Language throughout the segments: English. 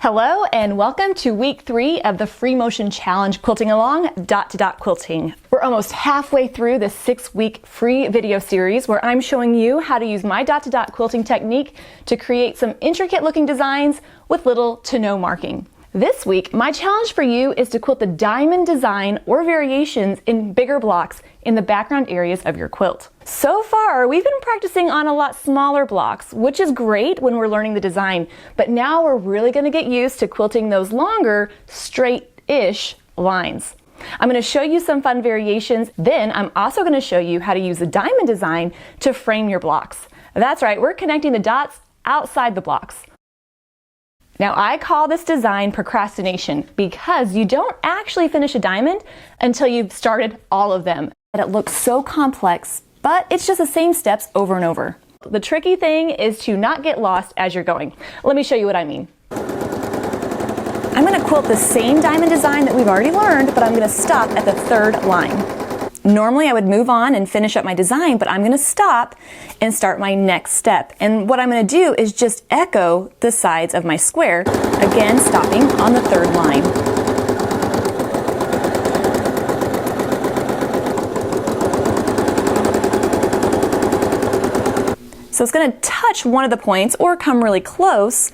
Hello and welcome to week 3 of the Free Motion Challenge Quilting Along Dot to Dot Quilting. We're almost halfway through this 6-week free video series where I'm showing you how to use my dot to dot quilting technique to create some intricate looking designs with little to no marking. This week, my challenge for you is to quilt the diamond design or variations in bigger blocks in the background areas of your quilt. So far, we've been practicing on a lot smaller blocks, which is great when we're learning the design, but now we're really going to get used to quilting those longer, straight-ish lines. I'm going to show you some fun variations, then I'm also going to show you how to use the diamond design to frame your blocks. That's right, we're connecting the dots outside the blocks. Now, I call this design procrastination because you don't actually finish a diamond until you've started all of them. And it looks so complex, but it's just the same steps over and over. The tricky thing is to not get lost as you're going. Let me show you what I mean. I'm going to quilt the same diamond design that we've already learned, but I'm going to stop at the third line. Normally I would move on and finish up my design, but I'm going to stop and start my next step. And what I'm going to do is just echo the sides of my square, again stopping on the third line. So it's going to touch one of the points or come really close.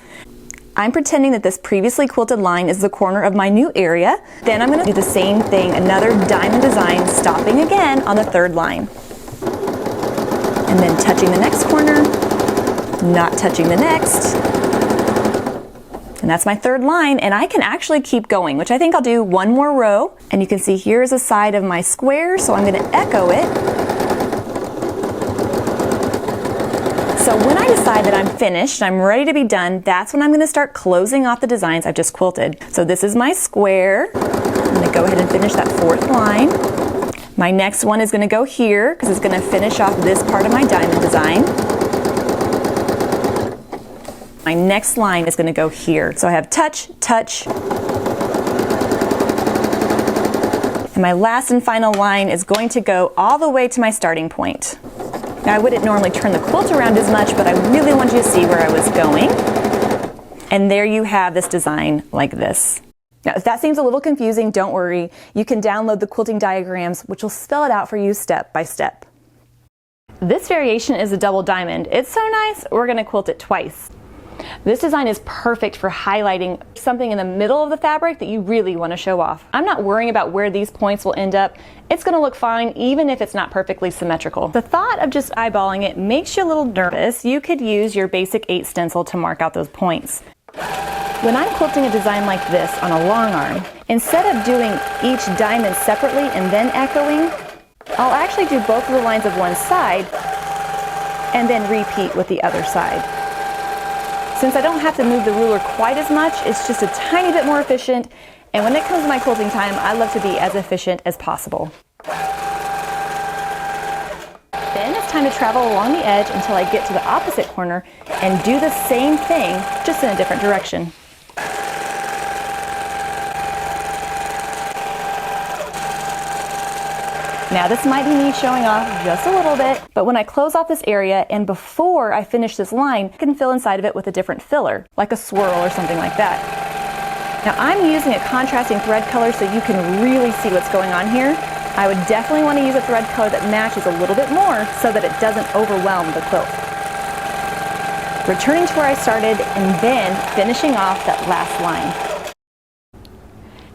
I'm pretending that this previously quilted line is the corner of my new area. Then I'm going to do the same thing, another diamond design, stopping again on the third line. And then touching the next corner, not touching the next. And that's my third line, and I can actually keep going, which I think I'll do one more row. And you can see here's a side of my square, so I'm going to echo it. So when I decide that I'm finished, I'm ready to be done, that's when I'm going to start closing off the designs I've just quilted. So this is my square. I'm going to go ahead and finish that fourth line. My next one is going to go here because it's going to finish off this part of my diamond design. My next line is going to go here. So I have touch, touch. And my last and final line is going to go all the way to my starting point. Now, I wouldn't normally turn the quilt around as much, but I really wanted you to see where I was going. And there you have this design like this. Now, if that seems a little confusing, don't worry. You can download the quilting diagrams, which will spell it out for you step by step. This variation is a double diamond. It's so nice, we're going to quilt it twice. This design is perfect for highlighting something in the middle of the fabric that you really want to show off. I'm not worrying about where these points will end up. It's going to look fine even if it's not perfectly symmetrical. The thought of just eyeballing it makes you a little nervous. You could use your basic 8 stencil to mark out those points. When I'm quilting a design like this on a long arm, instead of doing each diamond separately and then echoing, I'll actually do both of the lines of one side and then repeat with the other side. Since I don't have to move the ruler quite as much, it's just a tiny bit more efficient, and when it comes to my quilting time, I love to be as efficient as possible. Then it's time to travel along the edge until I get to the opposite corner and do the same thing, just in a different direction. Now this might be me showing off just a little bit, but when I close off this area and before I finish this line, I can fill inside of it with a different filler, like a swirl or something like that. Now I'm using a contrasting thread color so you can really see what's going on here. I would definitely want to use a thread color that matches a little bit more so that it doesn't overwhelm the quilt. Returning to where I started and then finishing off that last line.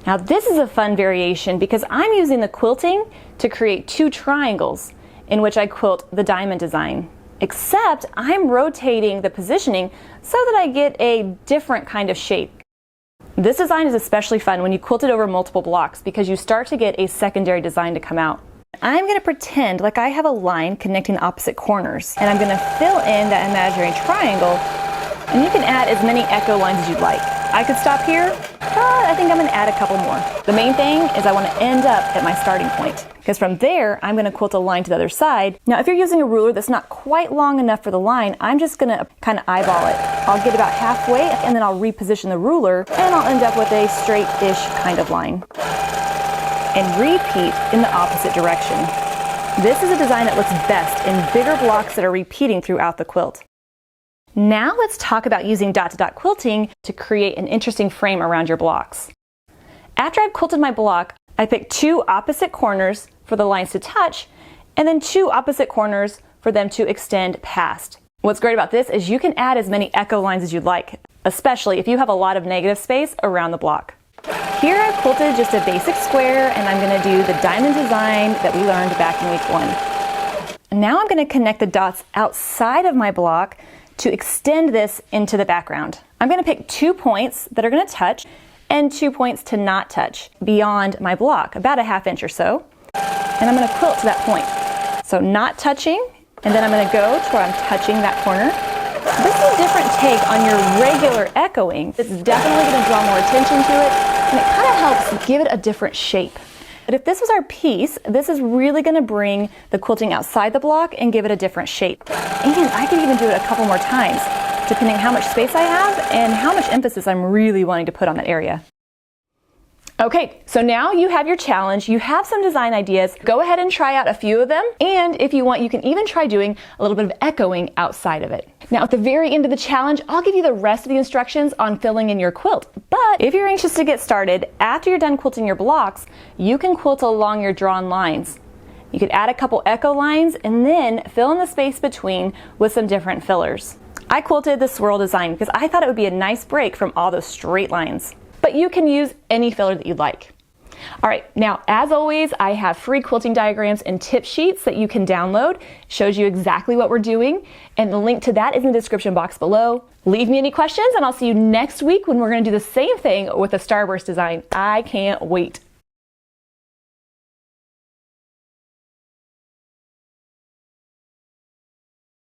Now this is a fun variation because I'm using the quilting to create 2 triangles in which I quilt the diamond design. Except I'm rotating the positioning so that I get a different kind of shape. This design is especially fun when you quilt it over multiple blocks because you start to get a secondary design to come out. I'm going to pretend like I have a line connecting the opposite corners, and I'm going to fill in that imaginary triangle, and you can add as many echo lines as you'd like. I could stop here, but I think I'm going to add a couple more. The main thing is I want to end up at my starting point, because from there I'm going to quilt a line to the other side. Now if you're using a ruler that's not quite long enough for the line, I'm just going to kind of eyeball it. I'll get about halfway and then I'll reposition the ruler and I'll end up with a straight-ish kind of line. And repeat in the opposite direction. This is a design that looks best in bigger blocks that are repeating throughout the quilt. Now let's talk about using dot-to-dot quilting to create an interesting frame around your blocks. After I've quilted my block, I pick 2 opposite corners for the lines to touch, and then 2 opposite corners for them to extend past. What's great about this is you can add as many echo lines as you'd like, especially if you have a lot of negative space around the block. Here I've quilted just a basic square, and I'm going to do the diamond design that we learned back in week 1. Now I'm going to connect the dots outside of my block to extend this into the background. I'm going to pick 2 points that are going to touch and 2 points to not touch beyond my block, about a ½ inch or so. And I'm going to quilt to that point. So not touching, and then I'm going to go to where I'm touching that corner. This is a different take on your regular echoing. It's definitely going to draw more attention to it, and it kind of helps give it a different shape. But if this was our piece, this is really going to bring the quilting outside the block and give it a different shape. And I could even do it a couple more times, depending how much space I have and how much emphasis I'm really wanting to put on that area. Okay, so now you have your challenge, you have some design ideas, go ahead and try out a few of them, and if you want, you can even try doing a little bit of echoing outside of it. Now at the very end of the challenge, I'll give you the rest of the instructions on filling in your quilt, but if you're anxious to get started, after you're done quilting your blocks, you can quilt along your drawn lines. You could add a couple echo lines and then fill in the space between with some different fillers. I quilted the swirl design because I thought it would be a nice break from all those straight lines. But you can use any filler that you'd like. All right, now as always, I have free quilting diagrams and tip sheets that you can download. It shows you exactly what we're doing, and the link to that is in the description box below. Leave me any questions, and I'll see you next week when we're going to do the same thing with a starburst design. I can't wait.